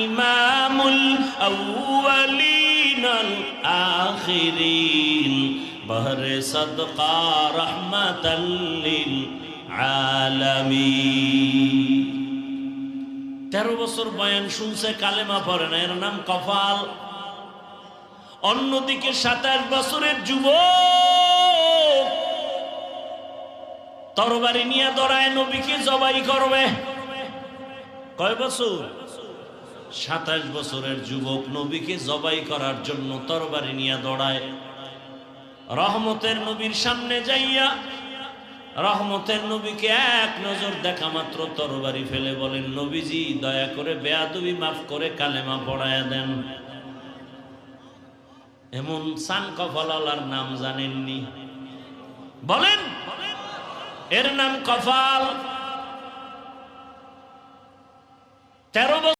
ইমামুল আউয়ালিন আল আখিরিন বহরে সদকা রাহমাতাল লিল আলামিন। 13 বছর বয়ান শুনছে, কালেমা পড়ে না, এর নাম কফাল। অন্যদিকে 27 বছরের যুবক তরবারি নিয়ে দৌড়ায় নবীকে জবাই করবে। কয় বছর? 27 বছরের যুবক নবীকে জবাই করার জন্য তরবারি নিয়ে দৌড়ায়। রহমতের নবীর সামনে যাইয়া রহমতের নবীকে এক নজর দেখা মাত্র তরবারি ফেলে বলেন, নবীজি দয়া করে বেয়াদবি মাফ করে কালেমা পড়ায়া দেন। এমন সান কফালার নাম জানেননি? বলেন, এর নাম কফাল। 13